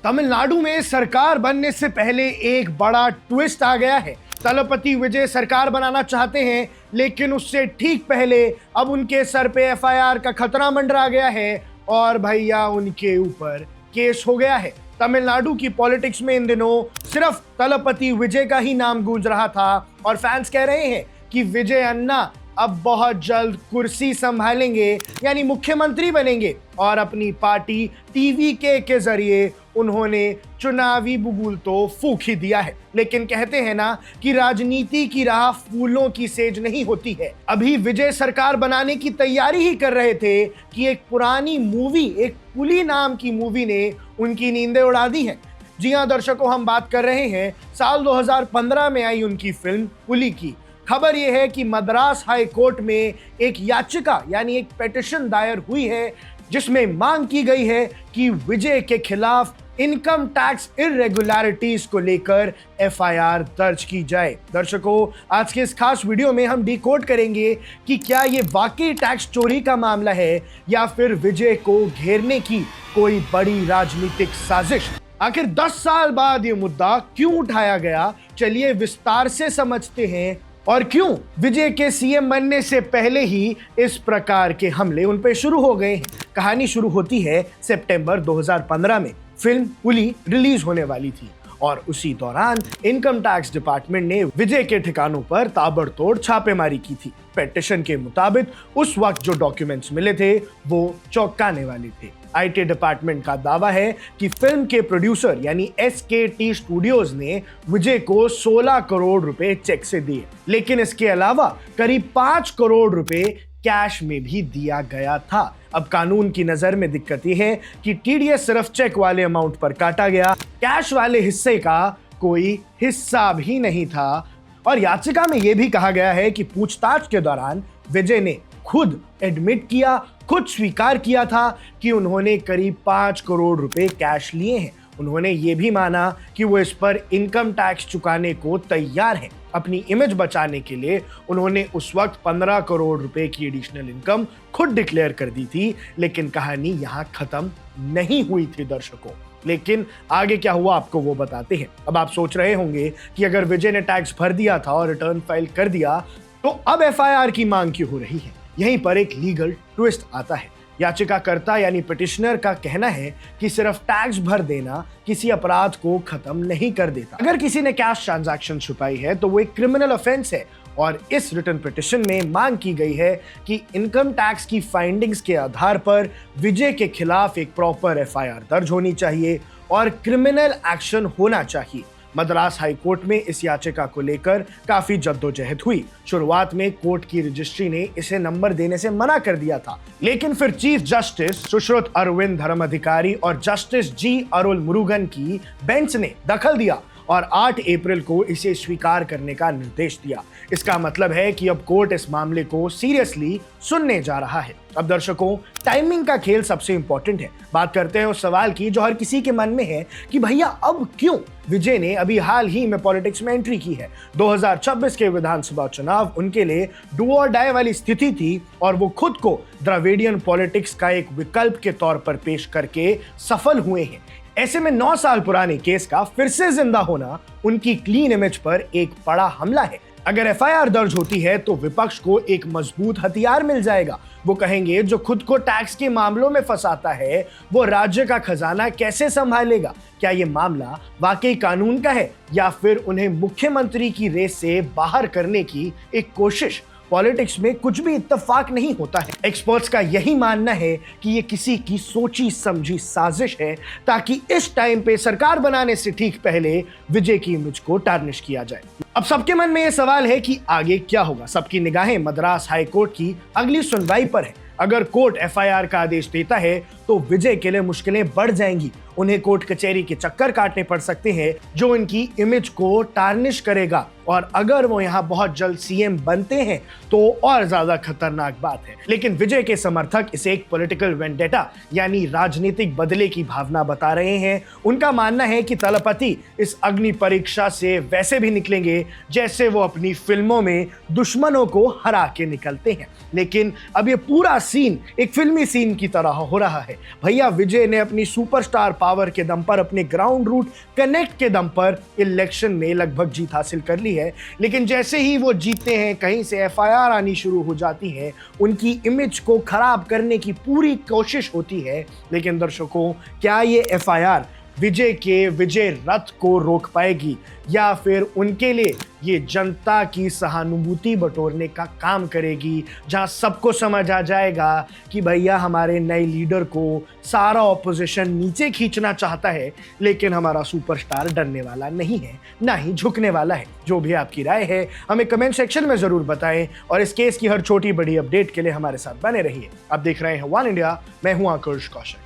तमिलनाडु में सरकार बनने से पहले एक बड़ा ट्विस्ट आ गया है। तलपति विजय सरकार बनाना चाहते हैं, लेकिन उससे ठीक पहले अब उनके सर पे एफआईआर का खतरा मंडरा गया है और भैया उनके ऊपर केस हो गया है। तमिलनाडु की पॉलिटिक्स में इन दिनों सिर्फ तलपति विजय का ही नाम गूंज रहा था और फैंस कह रहे हैं कि विजय अन्ना अब बहुत जल्द कुर्सी संभालेंगे, यानी मुख्यमंत्री बनेंगे और अपनी पार्टी टीवीके के जरिए उन्होंने चुनावी बुगुल तो फूंक ही दिया है। लेकिन कहते हैं ना कि राजनीति की राह फूलों की सेज नहीं होती है। अभी विजय सरकार बनाने की तैयारी ही कर रहे थे कि एक पुरानी मूवी, एक पुली नाम की मूवी ने उनकी नींदें उड़ा दी हैं। जी हां दर्शकों, हम बात कर रहे हैं साल 2015 में आई उनकी फिल्म पुली की। खबर यह है कि मद्रास हाई कोर्ट में एक याचिका यानी एक पिटीशन दायर हुई है, जिसमें मांग की गई है कि विजय के खिलाफ इनकम टैक्स इरेगुलरिटीज को लेकर एफआईआर दर्ज की जाए। दर्शकों, आज के इस खास वीडियो में हम डिकोड करेंगे कि क्या ये वाकई टैक्स चोरी का मामला है या फिर विजय को घेरने की कोई बड़ी राजनीतिक साजिश। आखिर 10 साल बाद ये मुद्दा क्यों उठाया गया, चलिए विस्तार से समझते हैं। और क्यों विजय के सीएम बनने से पहले ही इस प्रकार के हमले उन पे शुरू हो गए हैं। कहानी शुरू होती है सितंबर 2015 में। फिल्म पुली रिलीज होने वाली थी और उसी दौरान इनकम टैक्स डिपार्टमेंट ने विजय के ठिकानों पर ताबड़तोड़ छापेमारी की थी। पिटीशन के मुताबिक उस वक्त जो डॉक्यूमेंट्स मिले थे वो चौंकाने वाले थे। आईटी डिपार्टमेंट का दावा है कि फिल्म के प्रोड्यूसर यानी एसकेटी स्टूडियोज ने विजय को 16 करोड़ रुपए चेक से दिए, लेकिन इसके अलावा करीब 5 करोड़ रुपए कैश में भी दिया गया था। अब कानून की नजर में दिक्कत यह है कि टीडीएस सिर्फ चेक वाले अमाउंट पर काटा गया, कैश वाले हिस्से का कोई हिस्सा भी नहीं था। और याचिका में यह भी कहा गया है कि पूछताछ के दौरान विजय ने खुद एडमिट किया, खुद स्वीकार किया था कि उन्होंने करीब 5 करोड़ रुपए कैश लिए हैं। उन्होंने ये भी माना कि वो इस पर इनकम टैक्स चुकाने को तैयार हैं। अपनी इमेज बचाने के लिए उन्होंने उस वक्त 15 करोड़ रुपए की एडिशनल इनकम खुद डिक्लेयर कर दी थी। लेकिन कहानी यहाँ खत्म नहीं हुई थी दर्शकों। लेकिन आगे क्या हुआ आपको वो बताते हैं। अब आप सोच रहे होंगे कि अगर विजय ने टैक्स भर दिया था और रिटर्न फाइल कर दिया तो अब एफआईआर की मांग क्यों हो रही है। यहीं पर एक लीगल ट्विस्ट आता है। याचिकाकर्ता यानी पिटिशनर का कहना है कि सिर्फ टैक्स भर देना किसी अपराध को खत्म नहीं कर देता। अगर किसी ने कैश ट्रांजैक्शन छुपाई है तो वो एक क्रिमिनल ऑफेंस है और इस रिटर्न पिटिशन में मांग की गई है कि इनकम टैक्स की फाइंडिंग्स के आधार पर विजय के खिलाफ एक प्रॉपर एफआईआर दर्ज होनी चाहिए और क्रिमिनल एक्शन होना चाहिए। मद्रास हाई कोर्ट में इस याचिका को लेकर काफी जद्दोजहद हुई। शुरुआत में कोर्ट की रजिस्ट्री ने इसे नंबर देने से मना कर दिया था, लेकिन फिर चीफ जस्टिस सुश्रुत अरविंद धर्माधिकारी और जस्टिस जी अरुल मुरुगन की बेंच ने दखल दिया और 8 अप्रैल को इसे स्वीकार करने का निर्देश दिया। इसका मतलब है कि अब कोर्ट इस मामले को सीरियसली सुनने जा रहा है। अब दर्शकों, टाइमिंग का खेल सबसे इंपॉर्टेंट है। बात करते हैं उस सवाल की जो हर किसी के मन में है कि भैया अब क्यों विजय ने अभी हाल ही में पॉलिटिक्स में एंट्री की है। 2026 के विधानसभा चुनाव उनके लिए डू और डाई वाली स्थिति थी और वो खुद को द्रविडियन पॉलिटिक्स का एक विकल्प के तौर पर पेश करके सफल हुए हैं। ऐसे में 9 साल पुराने केस का फिर से जिंदा होना उनकी क्लीन इमेज पर एक बड़ा हमला है। अगर एफआईआर दर्ज होती है तो विपक्ष को एक मजबूत हथियार मिल जाएगा। वो कहेंगे जो खुद को टैक्स के मामलों में फंसाता है वो राज्य का खजाना कैसे संभालेगा। क्या ये मामला वाकई कानून का है या फिर उन्हें मुख्यमंत्री की रेस से बाहर करने की एक कोशिश। पॉलिटिक्स में कुछ भी इत्तेफाक नहीं होता है। एक्सपर्ट्स का यही मानना है कि ये किसी की सोची समझी साजिश है ताकि इस टाइम पे सरकार बनाने से ठीक पहले विजय की इमेज को टार्निश किया जाए। अब सबके मन में ये सवाल है कि आगे क्या होगा। सबकी निगाहें मद्रास हाई कोर्ट की अगली सुनवाई पर है। अगर कोर्ट एफआईआर का आदेश देता है तो विजय के लिए मुश्किलें बढ़ जाएंगी। उन्हें कोर्ट कचहरी के चक्कर काटने पड़ सकते हैं जो इनकी इमेज को टार्निश करेगा और अगर वो यहाँ बहुत जल्द सीएम बनते हैं तो और ज्यादा खतरनाक बात है। लेकिन विजय के समर्थक इसे एक पॉलिटिकल वेंडेटा यानी राजनीतिक बदले की भावना बता रहे हैं। उनका मानना है कि तलपति इस अग्नि परीक्षा से वैसे भी निकलेंगे जैसे वो अपनी फिल्मों में दुश्मनों को हरा के निकलते हैं। लेकिन अब ये पूरा सीन एक फिल्मी सीन की तरह हो रहा है। भैया विजय ने अपनी सुपरस्टार पावर के दम पर, अपने ग्राउंड रूट कनेक्ट के दम पर इलेक्शन में लगभग जीत हासिल कर ली है। लेकिन जैसे ही वो जीतते हैं कहीं से एफआईआर आनी शुरू हो जाती है, उनकी इमेज को खराब करने की पूरी कोशिश होती है। लेकिन दर्शकों, क्या ये एफआईआर विजय के विजय रथ को रोक पाएगी या फिर उनके लिए ये जनता की सहानुभूति बटोरने का काम करेगी, जहां सबको समझ आ जाएगा कि भैया हमारे नए लीडर को सारा ऑपोजिशन नीचे खींचना चाहता है, लेकिन हमारा सुपरस्टार डरने वाला नहीं है, ना ही झुकने वाला है। जो भी आपकी राय है हमें कमेंट सेक्शन में जरूर बताएं और इस केस की हर छोटी बड़ी अपडेट के लिए हमारे साथ बने रहिए। आप देख रहे हैं वन इंडिया, मैं हूं आकर्ष Kaushik.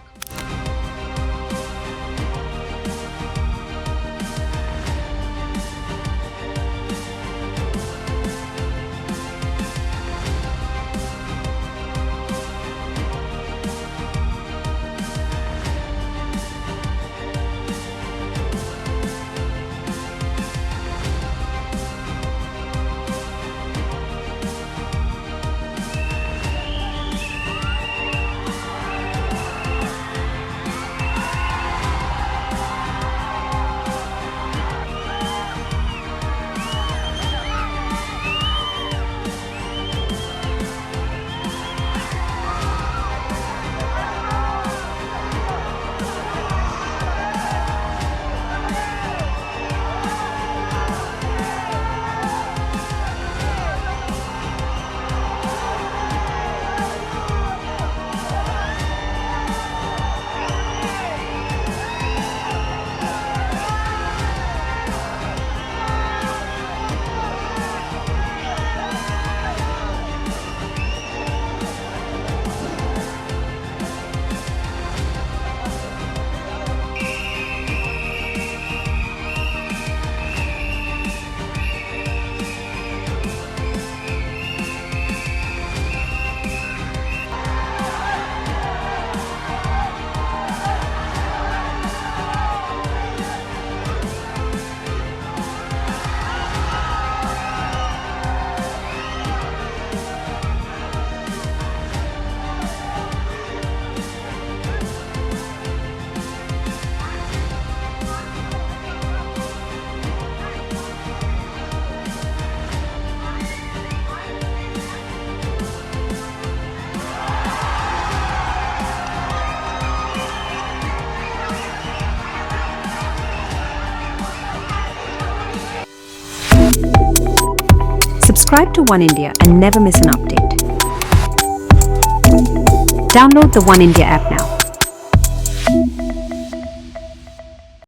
Subscribe to One India and never miss an update. Download the One India app now.